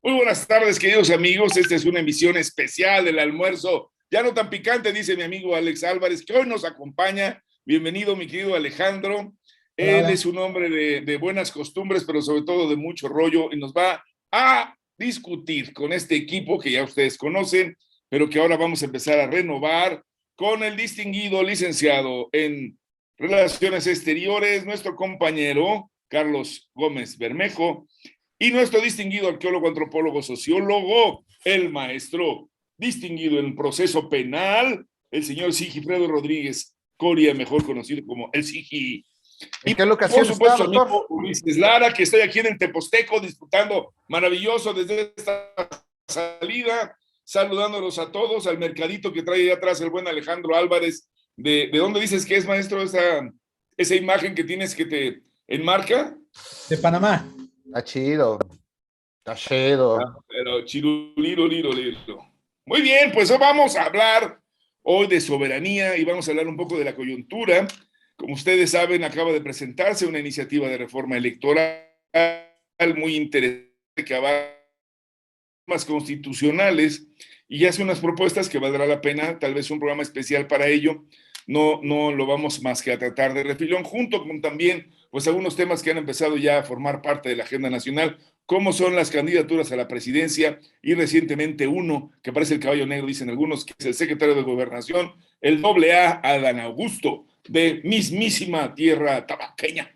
Muy buenas tardes, queridos amigos. Esta es una emisión especial del almuerzo, ya no tan picante, dice mi amigo Alex Álvarez, que hoy nos acompaña. Bienvenido, mi querido Alejandro. Hola, Él hola. es un hombre de buenas costumbres, pero sobre todo de mucho rollo, y nos va a discutir con este equipo que ya ustedes conocen, pero que ahora vamos a empezar a renovar con el distinguido licenciado en Relaciones Exteriores, nuestro compañero Carlos Gómez Bermejo, y nuestro distinguido arqueólogo, antropólogo, sociólogo, el maestro distinguido en proceso penal, el señor Sigifredo Rodríguez Coria, mejor conocido como el Sigi. ¿En Y qué por locación está, supuesto, doctor? amigo Luis Lara, que estoy aquí en el Teposteco disfrutando maravilloso desde esta salida, saludándolos a todos, al mercadito que trae ahí atrás el buen Alejandro Álvarez. ¿De dónde dices que es, maestro, esa imagen que tienes que te enmarca? De Panamá. Está chido, está chido. Pero chiruliro, liro, liro. Muy bien, pues hoy vamos a hablar hoy de soberanía y vamos a hablar un poco de la coyuntura. Como ustedes saben, acaba de presentarse una iniciativa de reforma electoral muy interesante que abarca temas constitucionales y hace unas propuestas que valdrá la pena, tal vez un programa especial para ello. No lo vamos más que a tratar de refilón, junto con también pues algunos temas que han empezado ya a formar parte de la agenda nacional, como son las candidaturas a la presidencia y recientemente uno que parece el caballo negro, dicen algunos, que es el secretario de Gobernación, el AA Adán Augusto, de mismísima tierra tabasqueña.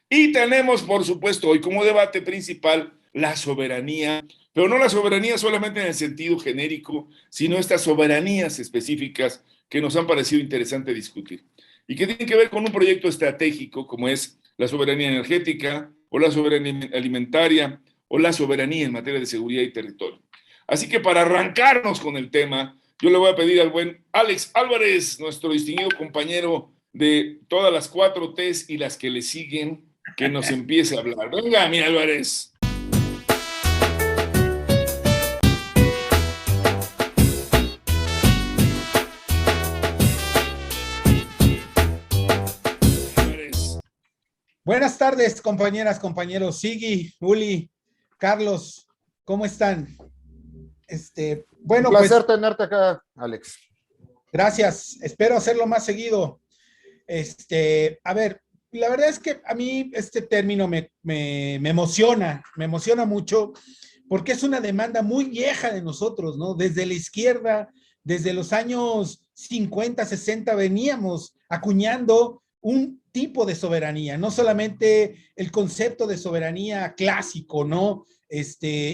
Y tenemos, por supuesto, hoy como debate principal la soberanía, pero no la soberanía solamente en el sentido genérico, sino estas soberanías específicas que nos han parecido interesante discutir y que tienen que ver con un proyecto estratégico como es la soberanía energética o la soberanía alimentaria o la soberanía en materia de seguridad y territorio. Así que para arrancarnos con el tema, yo le voy a pedir al buen Alex Álvarez, nuestro distinguido compañero de todas las 4Ts y las que le siguen, que nos empiece a hablar. Venga, mi Álvarez. Buenas tardes, compañeras, compañeros. Sigui, Uli, Carlos, ¿cómo están? Bueno, Un placer pues tenerte acá, Alex. gracias. Espero hacerlo más seguido. A ver, la verdad es que a mí este término me emociona mucho, porque es una demanda muy vieja de nosotros, ¿no? Desde la izquierda, desde los años 50, 60, veníamos acuñando un tipo de soberanía, no solamente el concepto de soberanía clásico, ¿no?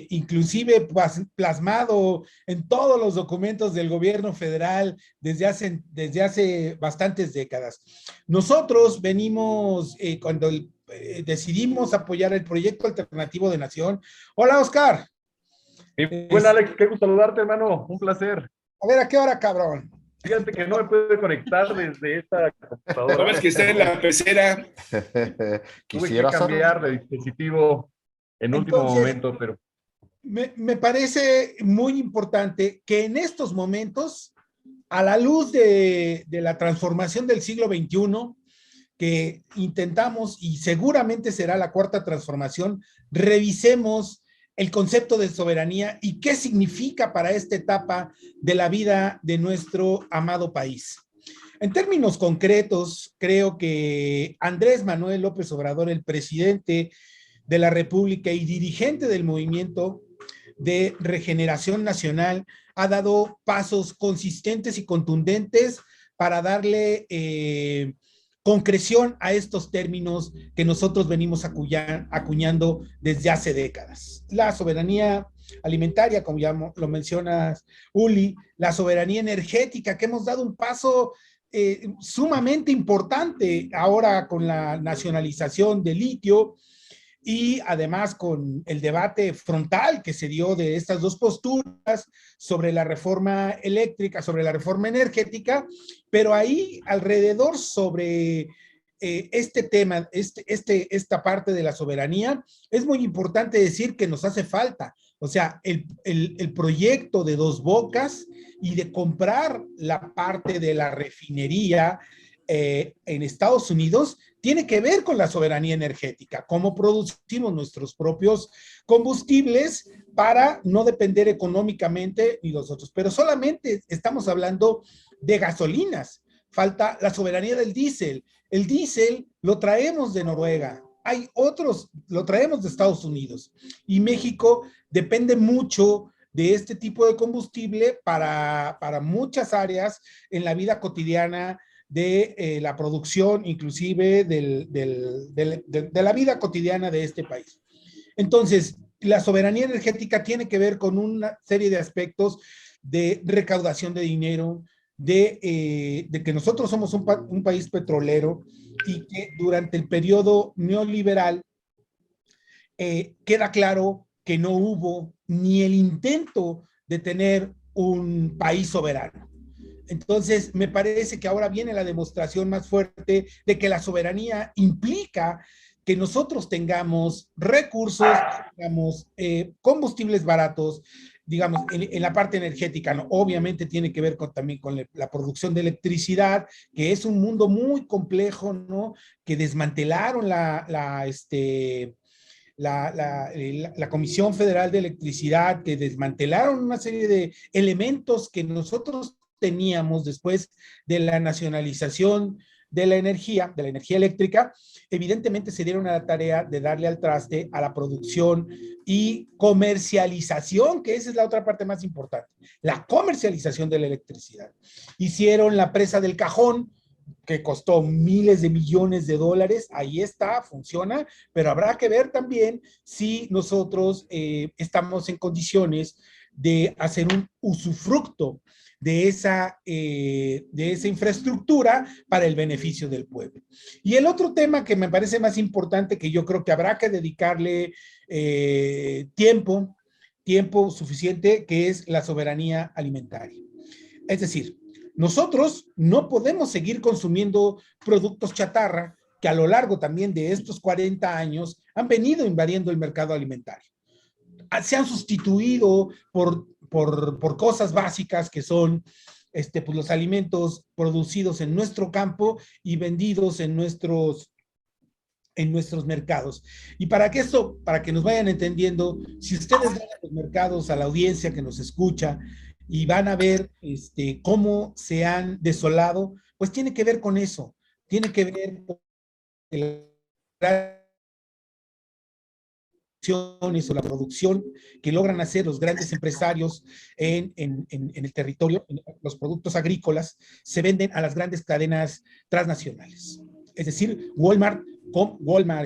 Inclusive plasmado en todos los documentos del gobierno federal desde hace bastantes décadas. Nosotros venimos, cuando decidimos apoyar el proyecto alternativo de nación. Hola, Oscar. Bueno, Alex, qué gusto saludarte, hermano. Un placer. A ver, ¿a qué hora, cabrón? Fíjate que no me puede conectar desde esta computadora. ¿No ves que está en la pecera? Tuve que cambiar de dispositivo en último momento, pero... Me parece muy importante que en estos momentos, a la luz de la transformación del siglo XXI, que intentamos, y seguramente será la cuarta transformación, revisemos el concepto de soberanía y qué significa para esta etapa de la vida de nuestro amado país. En términos concretos, creo que Andrés Manuel López Obrador, el presidente de la República y dirigente del Movimiento de Regeneración Nacional, ha dado pasos consistentes y contundentes para darle concreción a estos términos que nosotros venimos acuñando desde hace décadas. La soberanía alimentaria, como ya lo mencionas, Uli, la soberanía energética, que hemos dado un paso sumamente importante ahora con la nacionalización del litio, y además con el debate frontal que se dio de estas dos posturas sobre la reforma eléctrica, sobre la reforma energética, pero ahí alrededor sobre este tema, esta parte de la soberanía, es muy importante decir que nos hace falta, o sea, el proyecto de Dos Bocas y de comprar la parte de la refinería en Estados Unidos tiene que ver con la soberanía energética, cómo producimos nuestros propios combustibles para no depender económicamente ni los otros. Pero solamente estamos hablando de gasolinas. Falta la soberanía del diésel. El diésel lo traemos de Noruega. Hay otros, lo traemos de Estados Unidos. Y México depende mucho de este tipo de combustible para muchas áreas en la vida cotidiana de la producción, inclusive de la vida cotidiana de este país. Entonces, la soberanía energética tiene que ver con una serie de aspectos de recaudación de dinero, de que nosotros somos un país petrolero y que durante el periodo neoliberal queda claro que no hubo ni el intento de tener un país soberano. Entonces, me parece que ahora viene la demostración más fuerte de que la soberanía implica que nosotros tengamos recursos, tengamos combustibles baratos, digamos, en la parte energética, ¿no? Obviamente tiene que ver también con la producción de electricidad, que es un mundo muy complejo, ¿no? Que desmantelaron la Comisión Federal de Electricidad, que desmantelaron una serie de elementos que nosotros teníamos después de la nacionalización de la energía eléctrica. Evidentemente se dieron a la tarea de darle al traste a la producción y comercialización, que esa es la otra parte más importante, la comercialización de la electricidad. Hicieron la presa del Cajón, que costó miles de millones de dólares, ahí está, funciona, pero habrá que ver también si nosotros estamos en condiciones de hacer un usufructo de esa infraestructura para el beneficio del pueblo. Y el otro tema que me parece más importante, que yo creo que habrá que dedicarle tiempo suficiente, que es la soberanía alimentaria. Es decir, nosotros no podemos seguir consumiendo productos chatarra que a lo largo también de estos 40 años han venido invadiendo el mercado alimentario. Se han sustituido por cosas básicas que son pues los alimentos producidos en nuestro campo y vendidos en nuestros mercados. Y para que nos vayan entendiendo, si ustedes van a los mercados, a la audiencia que nos escucha, y van a ver cómo se han desolado, pues tiene que ver con eso, tiene que ver con o la producción que logran hacer los grandes empresarios en el territorio. Los productos agrícolas se venden a las grandes cadenas transnacionales. Es decir, Walmart, bueno,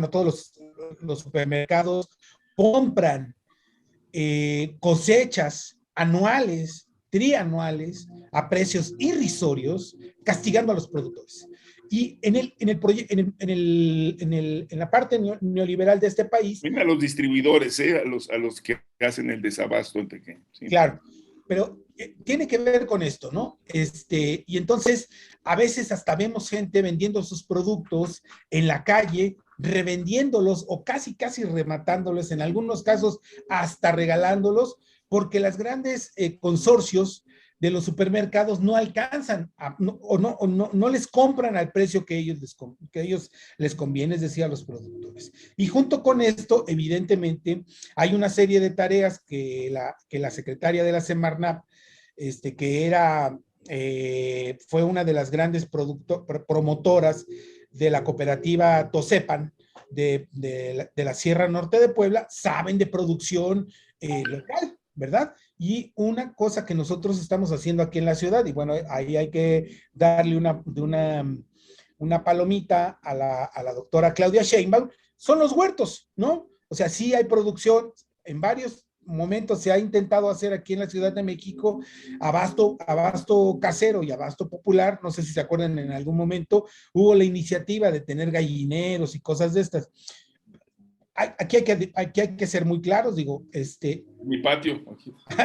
todos los supermercados compran cosechas anuales, trianuales, a precios irrisorios, castigando a los productores. Y en la parte neoliberal de este país. Ven a los distribuidores, a los que hacen el desabasto en pequeño. ¿Sí? Claro, pero tiene que ver con esto, ¿no? Y entonces, a veces hasta vemos gente vendiendo sus productos en la calle, revendiéndolos o casi rematándolos, en algunos casos hasta regalándolos, porque las grandes consorcios de los supermercados no alcanzan no les compran al precio que ellos les conviene, es decir, a los productores. Y junto con esto, evidentemente, hay una serie de tareas que la secretaria de la Semarnat, fue una de las grandes promotoras de la cooperativa Tosepan de la Sierra Norte de Puebla, saben de producción local, ¿verdad? Y una cosa que nosotros estamos haciendo aquí en la ciudad, y bueno, ahí hay que darle una palomita a la doctora Claudia Sheinbaum, son los huertos, ¿no? O sea, sí hay producción, en varios momentos se ha intentado hacer aquí en la Ciudad de México abasto casero y abasto popular. No sé si se acuerdan, en algún momento hubo la iniciativa de tener gallineros y cosas de estas. Aquí hay que ser muy claros, digo, Mi patio.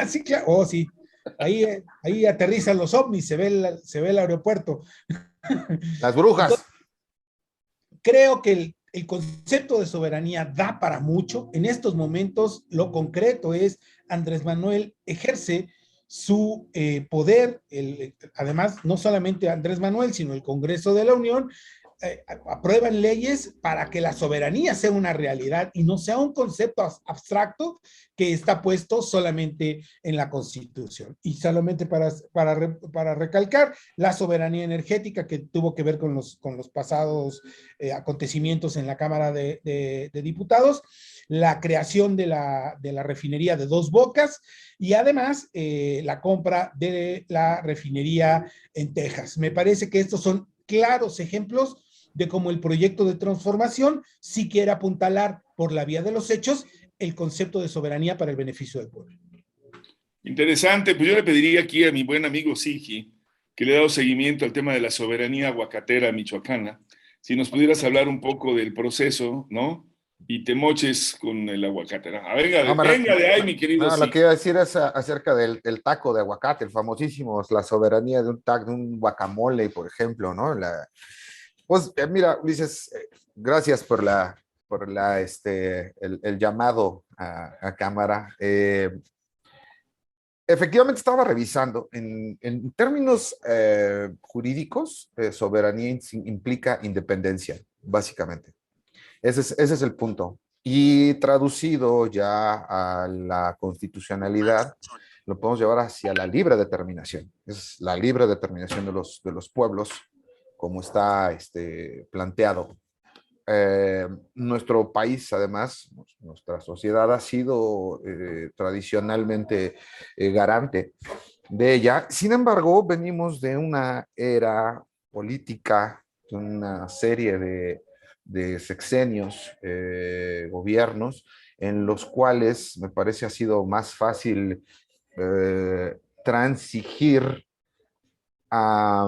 Sí, claro, oh, sí. Ahí aterrizan los ovnis, se ve el aeropuerto. Las brujas. Entonces, creo que el concepto de soberanía da para mucho. En estos momentos, lo concreto es, Andrés Manuel ejerce su poder, además, no solamente Andrés Manuel, sino el Congreso de la Unión, aprueban leyes para que la soberanía sea una realidad y no sea un concepto abstracto que está puesto solamente en la Constitución. Y solamente para recalcar, la soberanía energética que tuvo que ver con los pasados acontecimientos en la Cámara de Diputados, la creación de la refinería de Dos Bocas y además la compra de la refinería en Texas. Me parece que estos son claros ejemplos de cómo el proyecto de transformación sí quiere apuntalar por la vía de los hechos el concepto de soberanía para el beneficio del pueblo. Interesante, pues yo le pediría aquí a mi buen amigo Sigi, que le ha dado seguimiento al tema de la soberanía aguacatera michoacana, si nos pudieras hablar un poco del proceso, ¿no? Y te moches con el aguacate. ¿No? Venga de ahí, mi querido Sigi. Lo que iba a decir es acerca del taco de aguacate, el famosísimo, la soberanía de un taco, de un guacamole, por ejemplo, ¿no? Pues mira, Ulises, gracias por el llamado a cámara. Efectivamente estaba revisando, en términos jurídicos, soberanía implica independencia, básicamente. Ese es el punto. Y traducido ya a la constitucionalidad, lo podemos llevar hacia la libre determinación. Es la libre determinación de los pueblos, como está planteado. Nuestro país, además, nuestra sociedad ha sido tradicionalmente garante de ella. Sin embargo, venimos de una era política, de una serie de sexenios, gobiernos, en los cuales me parece ha sido más fácil transigir a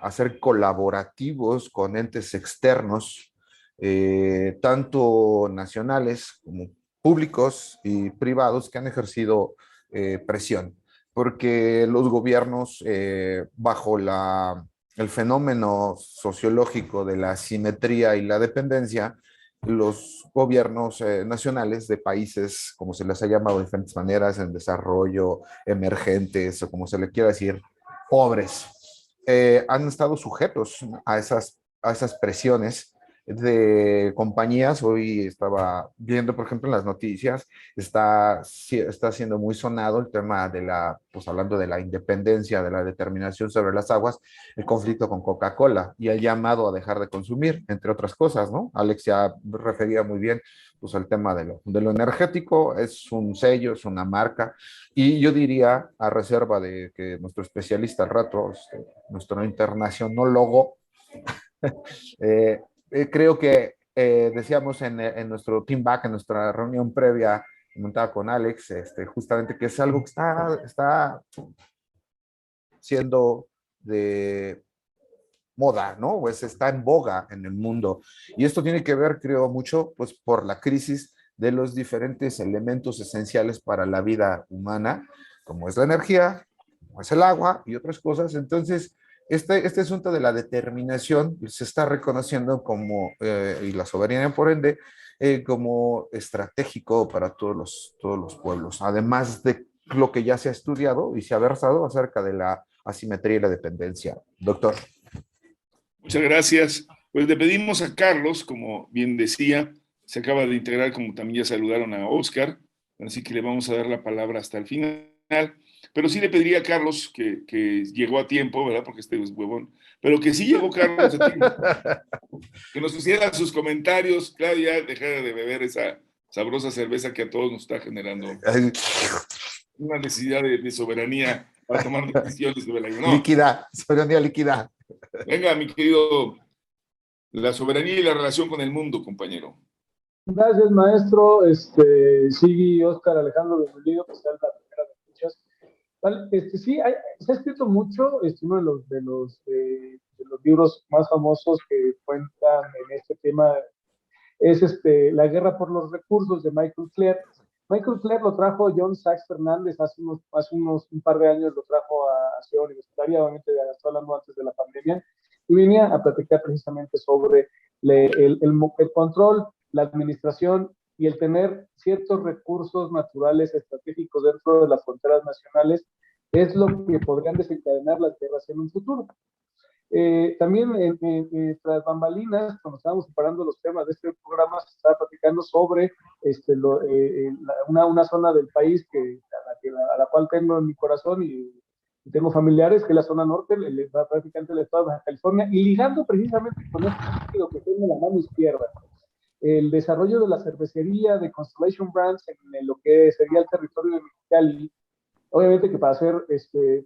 hacer colaborativos con entes externos, tanto nacionales como públicos y privados, que han ejercido presión, porque los gobiernos, bajo el fenómeno sociológico de la asimetría y la dependencia, los gobiernos nacionales de países, como se les ha llamado de diferentes maneras, en desarrollo, emergentes, o como se le quiera decir, pobres, han estado sujetos a esas presiones de compañías. Hoy estaba viendo, por ejemplo, en las noticias, está siendo muy sonado el tema pues hablando de la independencia, de la determinación sobre las aguas, el conflicto con Coca-Cola y el llamado a dejar de consumir, entre otras cosas, ¿no? Alex ya refería muy bien pues al tema de lo energético. Es un sello, es una marca, y yo diría, a reserva de que nuestro especialista al rato, nuestro internacionólogo, creo que decíamos en nuestro team back, en nuestra reunión previa, montada con Alex, justamente que es algo que está siendo de moda, ¿no? Pues está en boga en el mundo. Y esto tiene que ver, creo, mucho, pues, por la crisis de los diferentes elementos esenciales para la vida humana, como es la energía, como es el agua y otras cosas. Entonces, este asunto de la determinación se está reconociendo como, y la soberanía por ende, como estratégico para todos los pueblos, además de lo que ya se ha estudiado y se ha versado acerca de la asimetría y la dependencia. Doctor. Muchas gracias. Pues le pedimos a Carlos, como bien decía, se acaba de integrar, como también ya saludaron a Oscar, así que le vamos a dar la palabra hasta el final. Pero sí le pediría a Carlos, que llegó a tiempo, ¿verdad? Porque este es huevón, pero que sí llegó Carlos a tiempo, que nos hiciera sus comentarios. Claro, ya dejar de beber esa sabrosa cerveza que a todos nos está generando una necesidad de soberanía para tomar decisiones de verdad. No. Líquida, soberanía líquida. Venga, mi querido, la soberanía y la relación con el mundo, compañero. Gracias, maestro. Sigui, Oscar, Alejandro, bienvenido, que sea la primera de muchas. Vale, sí, se ha escrito mucho, uno de los libros más famosos que cuentan en este tema es La guerra por los recursos, de Michael Clear. Michael Clear lo trajo John Sachs Fernández hace un par de años, lo trajo a Ciudad Universitaria, obviamente estoy hablando antes de la pandemia, y venía a platicar precisamente sobre el control, la administración y el tener ciertos recursos naturales estratégicos dentro de las fronteras nacionales es lo que podrían desencadenar las guerras en un futuro. También tras bambalinas, cuando estábamos preparando los temas de este programa, se estaba platicando sobre una zona del país a la cual tengo en mi corazón y tengo familiares, que es la zona norte, prácticamente el estado de Baja California, y ligando precisamente con este sentido que tengo en la mano izquierda, el desarrollo de la cervecería de Constellation Brands en lo que sería el territorio de Mexicali. Obviamente que para hacer,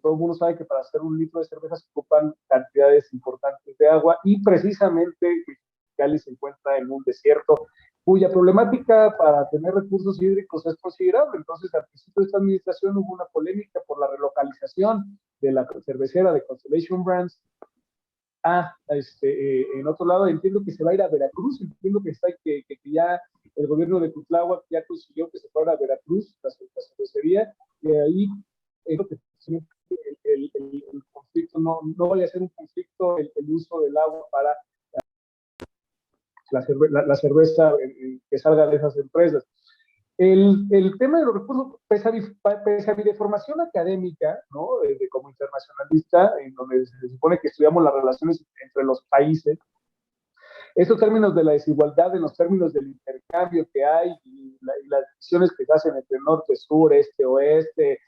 todo el mundo sabe que para hacer un litro de cerveza se ocupan cantidades importantes de agua y precisamente Mexicali se encuentra en un desierto cuya problemática para tener recursos hídricos es considerable. Entonces, al principio de esta administración hubo una polémica por la relocalización de la cervecera de Constellation Brands en otro lado. Entiendo que se va a ir a Veracruz, entiendo que ya el gobierno de Cuitláhuac ya consiguió que se fuera a Veracruz, la cervecería, y ahí es lo que el conflicto no vaya a ser un conflicto el uso del agua para la cerveza que salga de esas empresas. El tema de los recursos, pese a mi deformación académica, ¿no? Como internacionalista, en donde se supone que estudiamos las relaciones entre los países, estos términos de la desigualdad, en los términos del intercambio que hay y las decisiones que se hacen entre norte, sur, este, oeste,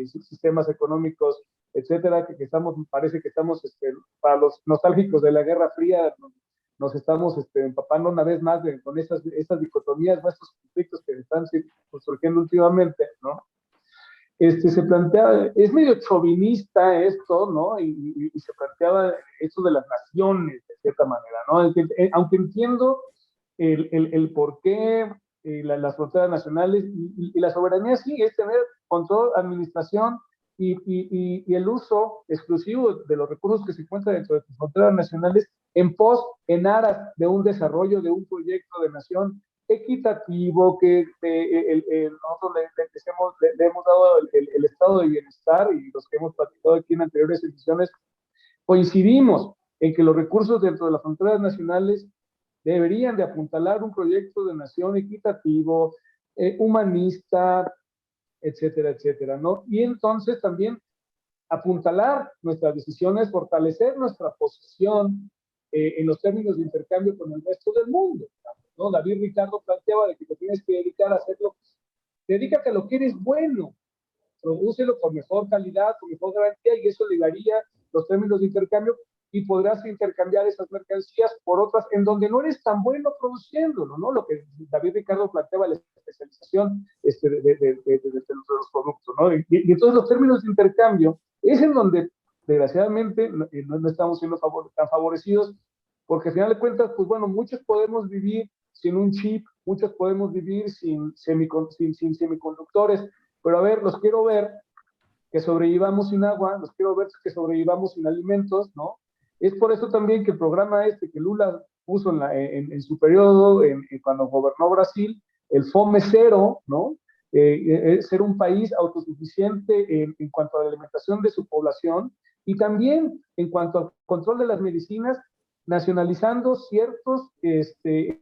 sistemas económicos, etcétera, parece que estamos, para los nostálgicos de la Guerra Fría, nos estamos empapando una vez más con estas dicotomías, estos conflictos que están surgiendo últimamente, ¿no? Se plantea, es medio chauvinista esto, ¿no? Y se planteaba esto de las naciones, de cierta manera, ¿no? Aunque entiendo el por qué las fronteras nacionales y la soberanía sí es tener control, administración y el uso exclusivo de los recursos que se encuentran dentro de tus fronteras nacionales en aras de un desarrollo, de un proyecto de nación equitativo, que nosotros le hemos dado el estado de bienestar, y los que hemos platicado aquí en anteriores ediciones coincidimos en que los recursos dentro de las fronteras nacionales deberían de apuntalar un proyecto de nación equitativo, humanista, etcétera, etcétera, ¿no? Y entonces también apuntalar nuestras decisiones, fortalecer nuestra posición en los términos de intercambio con el resto del mundo, ¿no? David Ricardo planteaba de que te tienes que dedicar a hacerlo, dedícate a lo que eres bueno, prodúcelo con mejor calidad, con mejor garantía, y eso ligaría los términos de intercambio y podrás intercambiar esas mercancías por otras en donde no eres tan bueno produciéndolo, ¿no? Lo que David Ricardo planteaba, la especialización de los productos, ¿no? Y entonces los términos de intercambio es en donde, desgraciadamente, no estamos siendo tan favorecidos, porque al final de cuentas, pues bueno, muchos podemos vivir sin un chip, muchos podemos vivir sin semiconductores, pero a ver, los quiero ver que sobrevivamos sin agua, los quiero ver que sobrevivamos sin alimentos, ¿no? Es por eso también que el programa que Lula puso en su periodo, cuando gobernó Brasil, el Fome Cero, ¿no? Ser un país autosuficiente en cuanto a la alimentación de su población, y también en cuanto al control de las medicinas, nacionalizando ciertos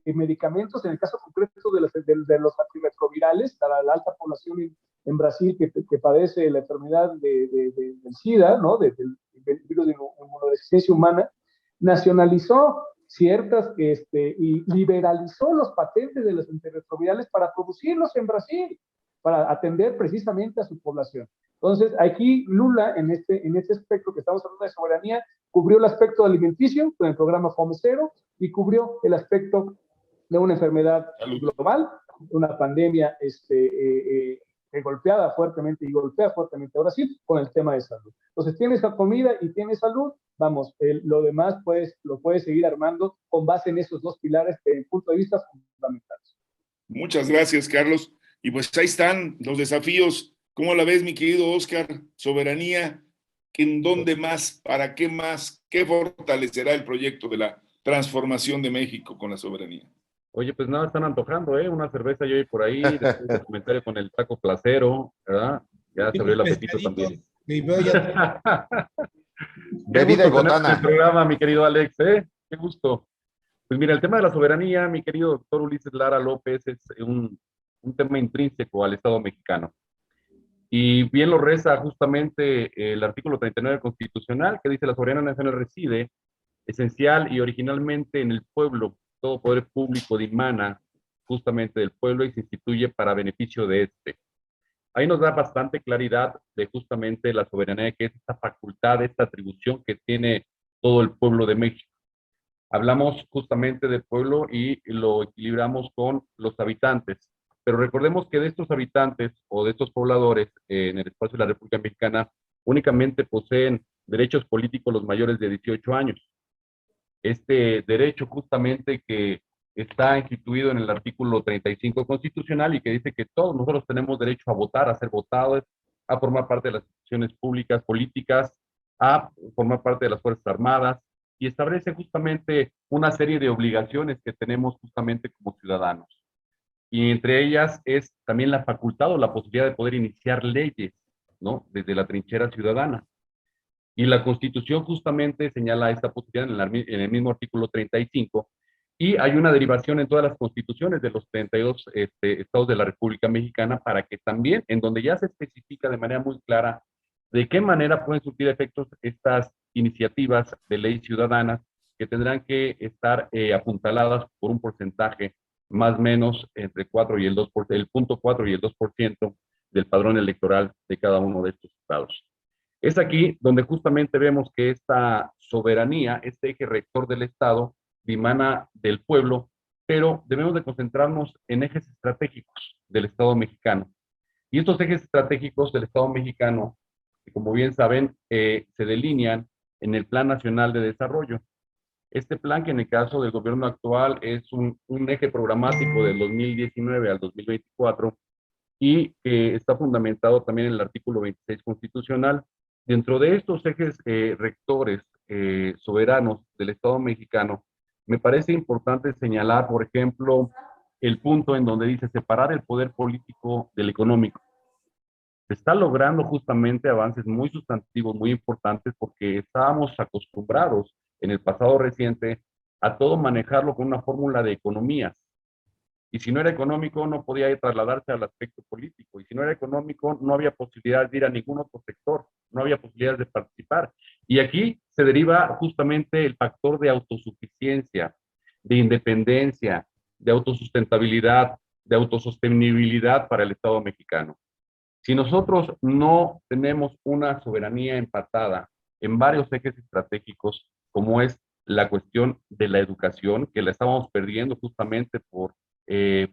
medicamentos, en el caso concreto de los antirretrovirales, para la alta población en Brasil que padece la enfermedad del SIDA, ¿no? del virus de inmunodeficiencia humana, nacionalizó ciertas y liberalizó los patentes de los antirretrovirales para producirlos en Brasil, para atender precisamente a su población. Entonces, aquí Lula, en este aspecto que estamos hablando de soberanía, cubrió el aspecto alimenticio con el programa Fome Cero y cubrió el aspecto de una enfermedad global, una pandemia que golpea fuertemente a Brasil con el tema de salud. Entonces, tienes comida y tienes salud, vamos, lo demás lo puedes seguir armando con base en esos dos pilares que, desde mi punto de vista, son fundamentales. Muchas gracias, Carlos. Y pues ahí están los desafíos. ¿Cómo la ves, mi querido Oscar? Soberanía, ¿en dónde más? ¿Para qué más? ¿Qué fortalecerá el proyecto de la transformación de México con la soberanía? Oye, pues nada, están antojando, ¿eh? Una cerveza yo por ahí, después del comentario con el taco placero, ¿verdad? Ya se abrió el apetito también. Bebida y botana. El programa, mi querido Alex, ¿eh? Qué gusto. Pues mira, el tema de la soberanía, mi querido doctor Ulises Lara López, es un tema intrínseco al Estado mexicano. Y bien lo reza justamente el artículo 39 constitucional, que dice: la soberanía nacional reside esencial y originalmente en el pueblo. Todo poder público dimana justamente del pueblo y se instituye para beneficio de este. Ahí nos da bastante claridad de justamente la soberanía, que es esta facultad, esta atribución que tiene todo el pueblo de México. Hablamos justamente del pueblo y lo equilibramos con los habitantes. Pero recordemos que de estos habitantes o de estos pobladores en el espacio de la República Mexicana únicamente poseen derechos políticos los mayores de 18 años. Este derecho justamente que está instituido en el artículo 35 constitucional y que dice que todos nosotros tenemos derecho a votar, a ser votados, a formar parte de las instituciones públicas, políticas, a formar parte de las Fuerzas Armadas, y establece justamente una serie de obligaciones que tenemos justamente como ciudadanos. Y entre ellas es también la facultad o la posibilidad de poder iniciar leyes, ¿no? Desde la trinchera ciudadana. Y la Constitución justamente señala esta posibilidad en el mismo artículo 35, y hay una derivación en todas las constituciones de los 32 estados de la República Mexicana para que también, en donde ya se especifica de manera muy clara de qué manera pueden surtir efectos estas iniciativas de ley ciudadanas, que tendrán que estar apuntaladas por un porcentaje más o menos entre 4 y el 2%, el 0.4 y el 2% del padrón electoral de cada uno de estos estados. Es aquí donde justamente vemos que esta soberanía, este eje rector del Estado, dimana del pueblo, pero debemos de concentrarnos en ejes estratégicos del Estado mexicano. Y estos ejes estratégicos del Estado mexicano, que como bien saben, se delinean en el Plan Nacional de Desarrollo. Este plan, que en el caso del gobierno actual es un eje programático del 2019 al 2024 y está fundamentado también en el artículo 26 constitucional. Dentro de estos ejes rectores soberanos del Estado mexicano, me parece importante señalar, por ejemplo, el punto en donde dice separar el poder político del económico. Se está logrando justamente avances muy sustantivos, muy importantes, porque estábamos acostumbrados en el pasado reciente a todo manejarlo con una fórmula de economías. Y si no era económico, no podía trasladarse al aspecto político. Y si no era económico, no había posibilidad de ir a ningún otro sector, no había posibilidad de participar. Y aquí se deriva justamente el factor de autosuficiencia, de independencia, de autosustentabilidad, de autosostenibilidad para el Estado mexicano. Si nosotros no tenemos una soberanía empatada en varios ejes estratégicos, como es la cuestión de la educación, que la estábamos perdiendo justamente por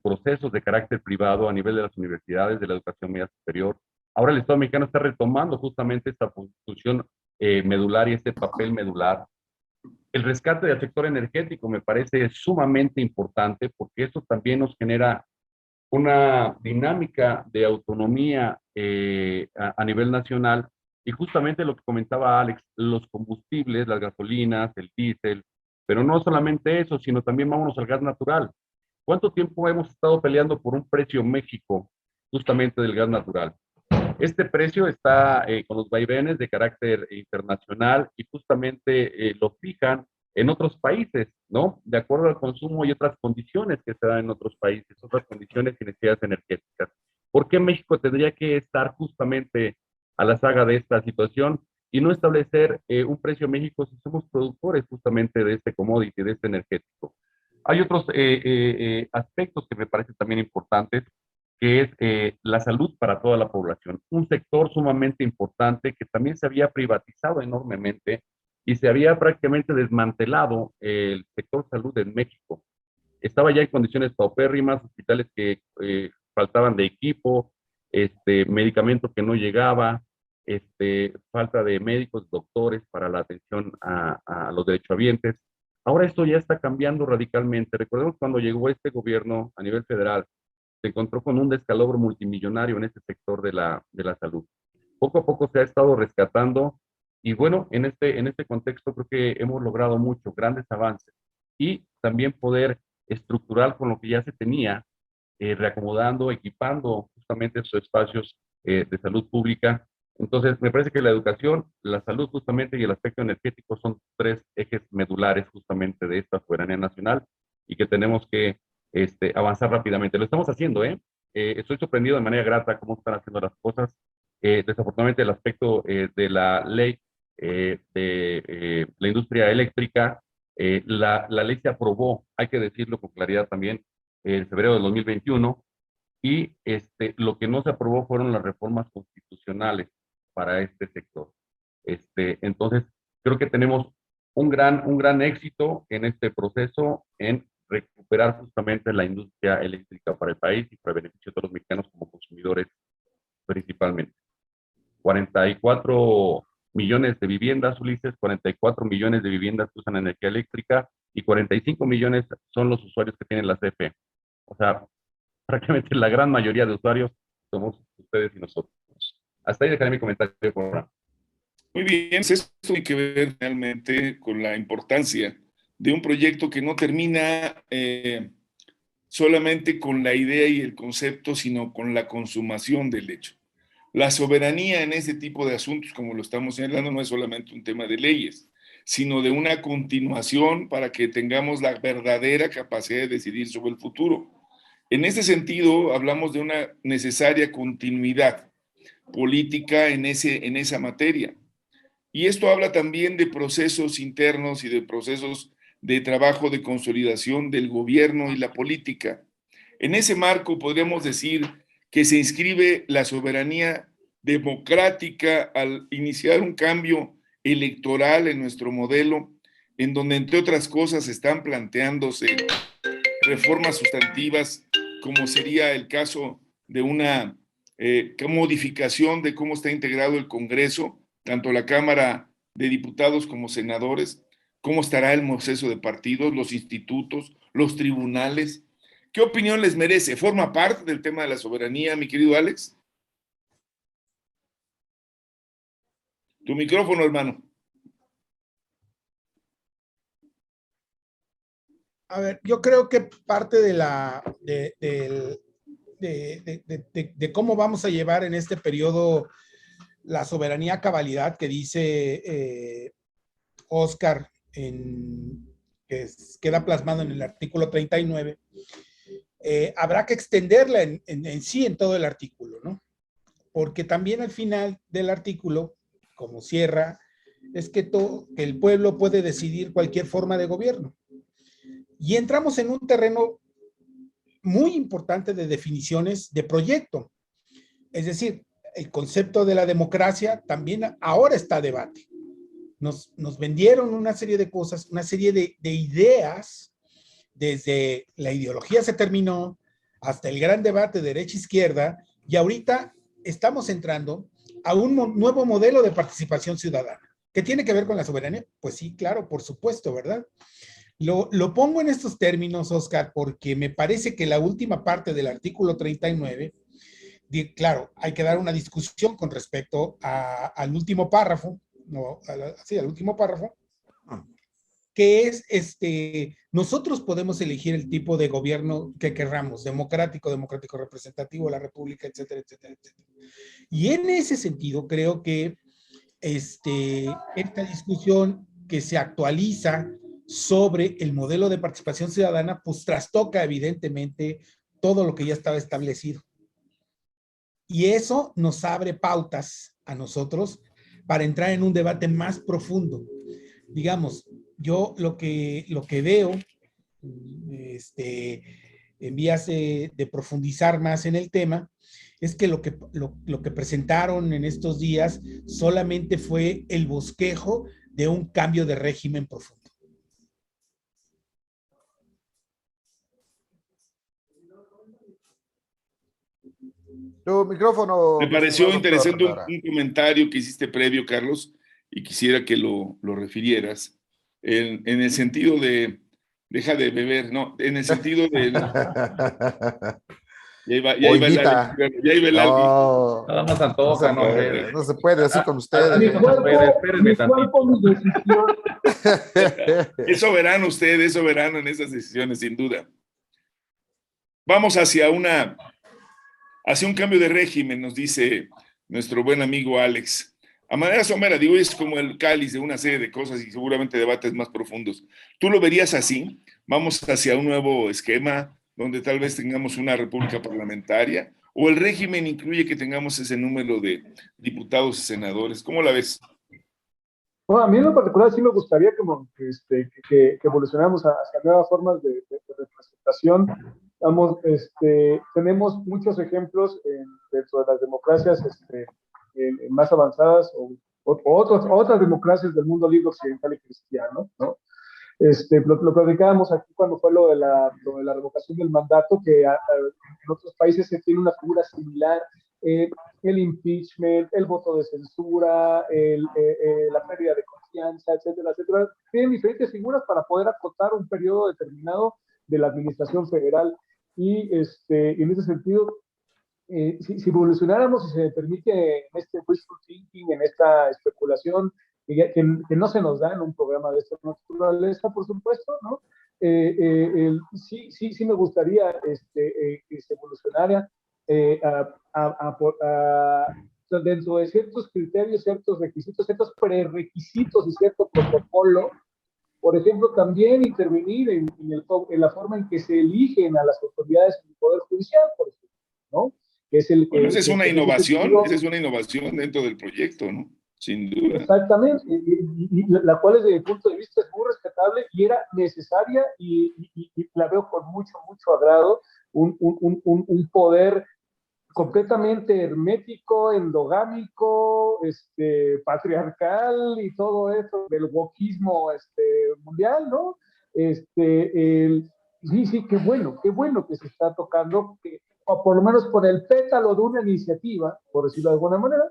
procesos de carácter privado a nivel de las universidades, de la educación media superior. Ahora el Estado mexicano está retomando justamente esta función medular y este papel medular. El rescate del sector energético me parece sumamente importante, porque eso también nos genera una dinámica de autonomía a nivel nacional. Y justamente lo que comentaba Alex, los combustibles, las gasolinas, el diésel, pero no solamente eso, sino también vámonos al gas natural. ¿Cuánto tiempo hemos estado peleando por un precio México justamente del gas natural? Este precio está con los vaivenes de carácter internacional y justamente lo fijan en otros países, ¿no? De acuerdo al consumo y otras condiciones que se dan en otros países, otras condiciones y necesidades energéticas. ¿Por qué México tendría que estar justamente a la saga de esta situación y no establecer un precio México si somos productores justamente de este commodity, de este energético? Hay otros aspectos que me parecen también importantes, que es la salud para toda la población. Un sector sumamente importante que también se había privatizado enormemente y se había prácticamente desmantelado el sector salud en México. Estaba ya en condiciones paupérrimas, hospitales que faltaban de equipo, medicamento que no llegaba, falta de médicos, doctores para la atención a los derechohabientes. Ahora esto ya está cambiando radicalmente. Recordemos cuando llegó este gobierno a nivel federal, se encontró con un descalabro multimillonario en este sector de la salud. Poco a poco se ha estado rescatando y bueno, en este contexto creo que hemos logrado mucho, grandes avances y también poder estructurar con lo que ya se tenía, reacomodando, equipando justamente esos espacios de salud pública Entonces, me parece que la educación, la salud justamente y el aspecto energético son tres ejes medulares justamente de esta soberanía nacional y que tenemos que avanzar rápidamente. Lo estamos haciendo, ¿eh? Estoy sorprendido de manera grata cómo están haciendo las cosas. Desafortunadamente, el aspecto de la ley de la industria eléctrica, la ley se aprobó, hay que decirlo con claridad también, en febrero de 2021, y lo que no se aprobó fueron las reformas constitucionales para este sector. Entonces, creo que tenemos un gran éxito en este proceso en recuperar justamente la industria eléctrica para el país y para el beneficio de todos los mexicanos como consumidores principalmente. 44 millones de viviendas, Ulises, 44 millones de viviendas que usan energía eléctrica y 45 millones son los usuarios que tienen la CFE. O sea, prácticamente la gran mayoría de usuarios somos ustedes y nosotros. Hasta ahí dejaré mi comentario. Muy bien, esto tiene que ver realmente con la importancia de un proyecto que no termina solamente con la idea y el concepto, sino con la consumación del hecho. La soberanía en este tipo de asuntos, como lo estamos señalando, no es solamente un tema de leyes, sino de una continuación para que tengamos la verdadera capacidad de decidir sobre el futuro. En este sentido, hablamos de una necesaria continuidad política en esa materia. Y esto habla también de procesos internos y de procesos de trabajo de consolidación del gobierno y la política. En ese marco podríamos decir que se inscribe la soberanía democrática al iniciar un cambio electoral en nuestro modelo, en donde, entre otras cosas, están planteándose reformas sustantivas, como sería el caso de una modificación de cómo está integrado el Congreso, tanto la Cámara de Diputados como senadores, cómo estará el proceso de partidos, los institutos, los tribunales. ¿Qué opinión les merece? ¿Forma parte del tema de la soberanía, mi querido Alex? Tu micrófono, hermano. A ver, yo creo que parte de cómo vamos a llevar en este periodo la soberanía a cabalidad que dice Oscar, queda plasmado en el artículo 39, habrá que extenderla en sí en todo el artículo, ¿no? Porque también al final del artículo, como cierra, es que el pueblo puede decidir cualquier forma de gobierno. Y entramos en un terreno muy importante de definiciones de proyecto. Es decir, el concepto de la democracia también ahora está a debate. Nos vendieron una serie de cosas, una serie de ideas, desde la ideología se terminó hasta el gran debate derecha-izquierda, y ahorita estamos entrando a un nuevo modelo de participación ciudadana. ¿Qué tiene que ver con la soberanía? Pues sí, claro, por supuesto, ¿verdad? Lo pongo en estos términos, Oscar, porque me parece que la última parte del artículo 39, claro, hay que dar una discusión con respecto al último párrafo, al último párrafo, que es, nosotros podemos elegir el tipo de gobierno que querramos, democrático, democrático representativo, la república, etcétera, etcétera, etcétera. Y en ese sentido, creo que esta discusión que se actualiza sobre el modelo de participación ciudadana, pues trastoca evidentemente todo lo que ya estaba establecido. Y eso nos abre pautas a nosotros para entrar en un debate más profundo. Digamos, yo lo que veo, en vías de profundizar más en el tema, es que lo que presentaron en estos días solamente fue el bosquejo de un cambio de régimen profundo. Tu micrófono. Me pareció interesante un comentario que hiciste previo, Carlos, y quisiera que lo refirieras, en el sentido de, deja de beber, no, en el sentido de... Ya iba el no, Nada más antoja, no se puede así con ustedes. Mi cuerpo, mi decisión. Es soberano usted, es soberano en esas decisiones, sin duda. Vamos hacia un cambio de régimen, nos dice nuestro buen amigo Alex. A manera somera, digo, es como el cáliz de una serie de cosas y seguramente debates más profundos. ¿Tú lo verías así? ¿Vamos hacia un nuevo esquema donde tal vez tengamos una república parlamentaria? ¿O el régimen incluye que tengamos ese número de diputados y senadores? ¿Cómo la ves? Bueno, a mí en lo particular sí me gustaría que evolucionáramos hacia nuevas formas de representación. Vamos, tenemos muchos ejemplos dentro de las democracias más avanzadas otras democracias del mundo libre occidental y cristiano, ¿no? Lo platicábamos aquí cuando fue lo de la revocación del mandato, que en otros países se tiene una figura similar, el impeachment, el voto de censura, la pérdida de confianza, etcétera, etcétera. Tienen diferentes figuras para poder acotar un periodo determinado de la administración federal. Y en ese sentido, si evolucionáramos y se permite en este wishful thinking, en esta especulación, que no se nos da en un programa de esta naturaleza, por supuesto, ¿no? Sí me gustaría que se evolucionara dentro de ciertos criterios, ciertos requisitos, ciertos prerequisitos y cierto protocolo. Por ejemplo, también intervenir en la forma en que se eligen a las autoridades del Poder Judicial, por ejemplo, ¿no? Bueno, esa es una innovación dentro del proyecto, ¿no? Sin duda. Exactamente, y la cual desde mi punto de vista es muy respetable y era necesaria y la veo con mucho agrado, un poder completamente hermético, endogámico, patriarcal y todo eso del wokismo mundial, ¿no? Sí, qué bueno que se está tocando, o por lo menos por el pétalo de una iniciativa, por decirlo de alguna manera,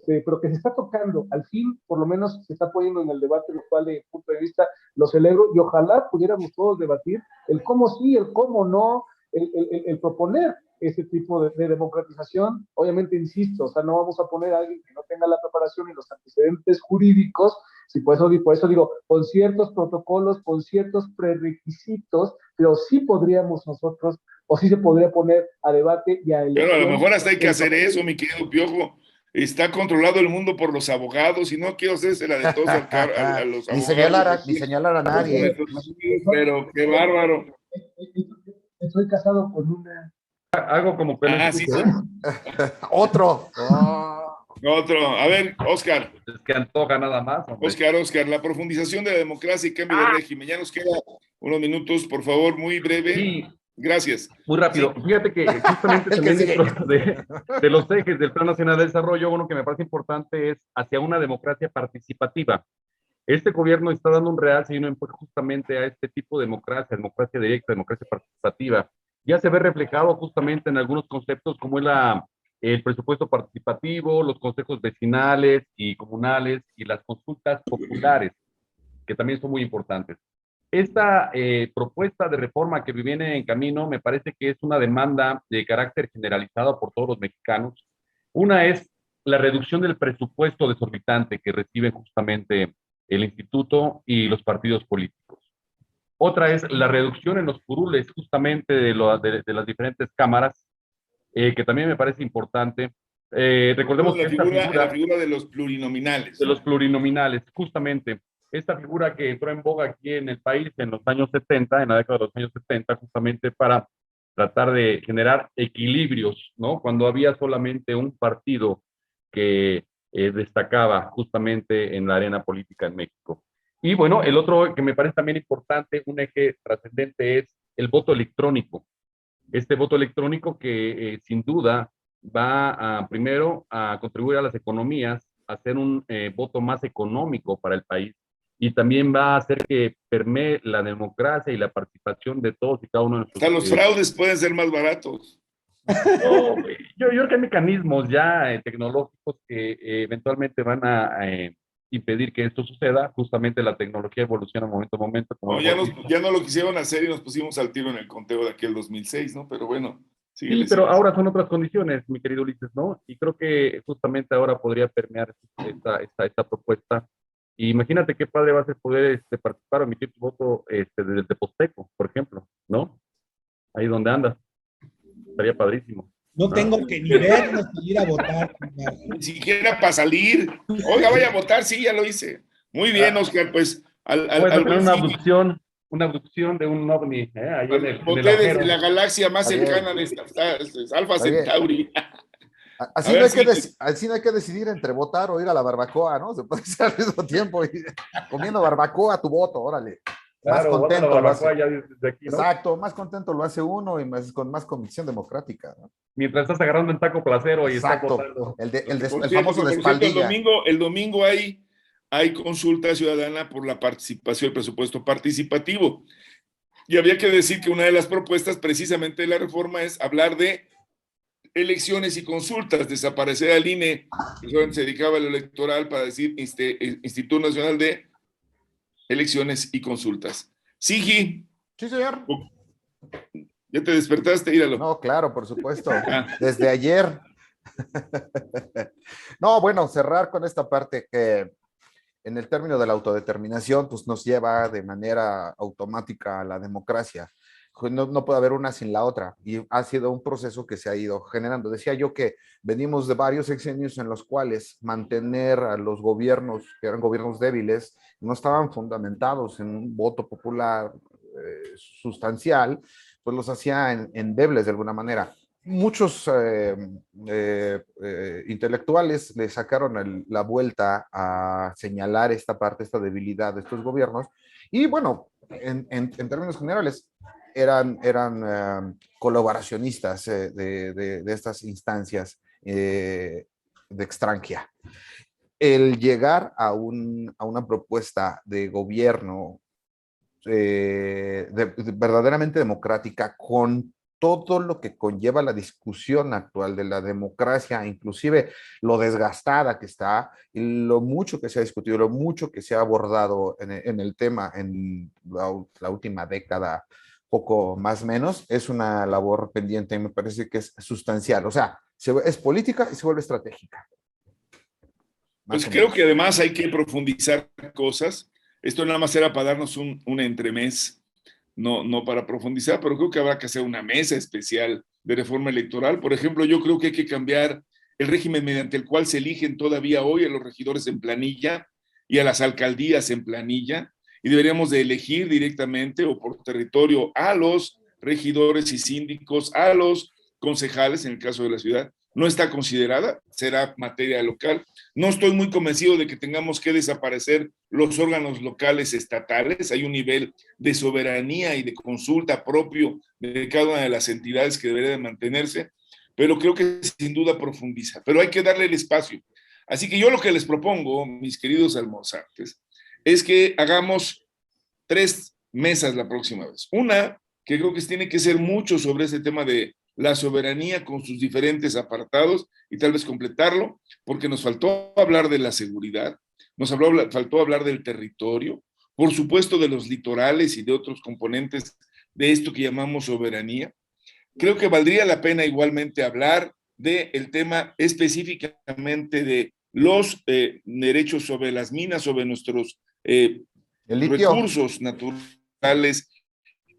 pero que se está tocando, al fin, por lo menos se está poniendo en el debate, lo cual, de punto de vista, lo celebro, y ojalá pudiéramos todos debatir el cómo sí, el cómo no, el proponer ese tipo de democratización. Obviamente, insisto, o sea, no vamos a poner a alguien que no tenga la preparación y los antecedentes jurídicos, si por eso digo, con ciertos protocolos, con ciertos prerequisitos, pero sí podríamos nosotros, o sí se podría poner a debate y a elección. Pero a lo mejor hasta hay que hacer eso, mi querido Piojo. Está controlado el mundo por los abogados y no quiero hacerse la de todos a los abogados. Ni señalar a nadie. Pero qué bárbaro. Estoy casado con una... Algo como que sí. Otro. Otro. A ver, Oscar. Es que antoja nada más. Hombre. Oscar, la profundización de la democracia y cambio de régimen. Ya nos queda unos minutos, por favor, muy breve. Sí. Gracias. Muy rápido. Sí. Fíjate que justamente también de los ejes del Plan Nacional de Desarrollo, uno que me parece importante es hacia una democracia participativa. Este gobierno está dando un realce y un empuje justamente a este tipo de democracia directa, democracia participativa. Ya se ve reflejado justamente en algunos conceptos como es el presupuesto participativo, los consejos vecinales y comunales y las consultas populares, que también son muy importantes. Esta propuesta de reforma que viene en camino me parece que es una demanda de carácter generalizado por todos los mexicanos. Una es la reducción del presupuesto desorbitante que reciben justamente el instituto y los partidos políticos. Otra es la reducción en los curules justamente de las diferentes cámaras, que también me parece importante. Recordemos que la figura de los plurinominales. De los plurinominales, justamente. Esta figura que entró en boga aquí en el país en los años 70, en la década de los años 70, justamente para tratar de generar equilibrios, ¿no? Cuando había solamente un partido que destacaba justamente en la arena política en México. Y bueno, el otro que me parece también importante, un eje trascendente, es el voto electrónico. Este voto electrónico que sin duda va primero a contribuir a las economías, a hacer un voto más económico para el país, y también va a hacer que permee la democracia y la participación de todos y cada uno de nosotros. Hasta los fraudes pueden ser más baratos. No, yo creo que hay mecanismos ya tecnológicos que eventualmente van a impedir que esto suceda. Justamente la tecnología evoluciona momento a momento. Como ya no lo quisieron hacer y nos pusimos al tiro en el conteo de aquel 2006, ¿no? Pero bueno. Sí, pero ahora son otras condiciones, mi querido Ulises, ¿no? Y creo que justamente ahora podría permear esta propuesta. Y imagínate qué padre va a ser poder participar o emitir tu voto desde el Teposteco, por ejemplo, ¿no? Ahí donde andas. Estaría padrísimo. No tengo que ni vernos ni ir a votar. Ni siquiera para salir. Oiga, vaya a votar, sí, ya lo hice. Muy bien, Oscar, pues Puedes hacer buen Sigi. una abducción de un ovni, ahí en el Voté desde agujero. la galaxia más Está bien. cercana de Alfa Está bien. Centauri. Así, A no ver, hay que Sigi. así no hay que decidir entre votar o ir a la barbacoa, ¿no? Se puede hacer al mismo tiempo y comiendo barbacoa tu voto, órale. Más Claro, bota la contento lo hace. barbacoa ya desde aquí, ¿no? Exacto, más contento lo hace uno y con más convicción democrática, ¿no? Mientras estás agarrando el taco placero y estás Exacto. votando. Por El cierto, famoso de por cierto, espaldilla. el domingo hay consulta ciudadana por la participación, el presupuesto participativo. Y había que decir que una de las propuestas precisamente de la reforma es hablar de elecciones y consultas, desaparecer al INE, que solamente se dedicaba a lo electoral, para decir Instituto Nacional de Elecciones y Consultas. Sigi, Sí, señor. ¿ya te despertaste? Míralo. No, claro, por supuesto. Ah. Desde ayer. No, bueno, cerrar con esta parte que en el término de la autodeterminación, pues nos lleva de manera automática a la democracia. No puede haber una sin la otra y ha sido un proceso que se ha ido generando. Decía yo que venimos de varios sexenios en los cuales mantener a los gobiernos, que eran gobiernos débiles, no estaban fundamentados en un voto popular sustancial, pues los hacía endebles de alguna manera. Muchos intelectuales le sacaron la vuelta a señalar esta parte, esta debilidad de estos gobiernos y bueno, en términos generales, eran colaboracionistas de estas instancias de extranjia. El llegar a una propuesta de gobierno verdaderamente democrática con todo lo que conlleva la discusión actual de la democracia, inclusive lo desgastada que está, y lo mucho que se ha discutido, lo mucho que se ha abordado en el tema en la última década, poco más o menos, es una labor pendiente y me parece que es sustancial. O sea, es política y se vuelve estratégica. Pues creo que además hay que profundizar cosas. Esto nada más era para darnos un entremés, no para profundizar, pero creo que habrá que hacer una mesa especial de reforma electoral. Por ejemplo, yo creo que hay que cambiar el régimen mediante el cual se eligen todavía hoy a los regidores en planilla y a las alcaldías en planilla, y deberíamos de elegir directamente o por territorio a los regidores y síndicos, a los concejales en el caso de la ciudad. No está considerada, será materia local. No estoy muy convencido de que tengamos que desaparecer los órganos locales estatales. Hay un nivel de soberanía y de consulta propio de cada una de las entidades que debería de mantenerse, pero creo que sin duda profundiza. Pero hay que darle el espacio. Así que yo lo que les propongo, mis queridos almorzantes, es que hagamos 3 mesas la próxima vez. Una, que creo que tiene que ser mucho sobre ese tema de la soberanía con sus diferentes apartados y tal vez completarlo, porque nos faltó hablar de la seguridad, faltó hablar del territorio, por supuesto de los litorales y de otros componentes de esto que llamamos soberanía. Creo que valdría la pena igualmente hablar del tema específicamente de los derechos sobre las minas, sobre nuestros recursos naturales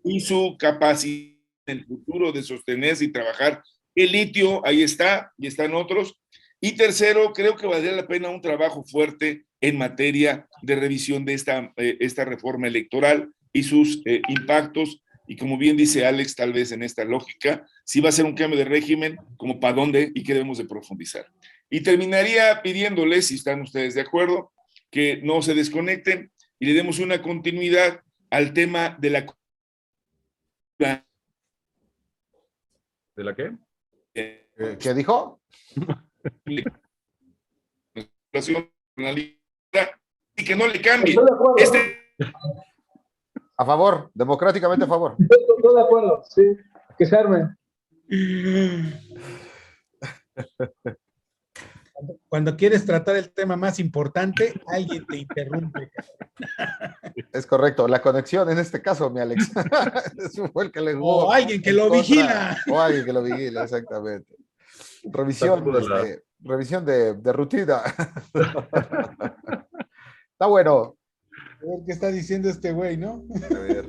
y su capacidad en el futuro de sostenerse y trabajar. El litio, ahí está, y están otros. Y tercero, creo que valdría la pena un trabajo fuerte en materia de revisión de esta reforma electoral y sus impactos. Y como bien dice Alex, tal vez en esta lógica, si va a ser un cambio de régimen, como para dónde y qué debemos de profundizar. Y terminaría pidiéndoles, si están ustedes de acuerdo, que no se desconecten y le demos una continuidad al tema de la... ¿De la qué? ¿Qué dijo? Y que no le cambie. A favor, democráticamente a favor. Estoy de acuerdo, sí, que se arme. Cuando quieres tratar el tema más importante, alguien te interrumpe. Es correcto, la conexión en este caso, mi Alex. Eso fue el que le jugó. O alguien que lo vigila. O alguien que lo vigila, exactamente. Revisión de rutina. Está bueno. A ver qué está diciendo este güey, ¿no? A ver.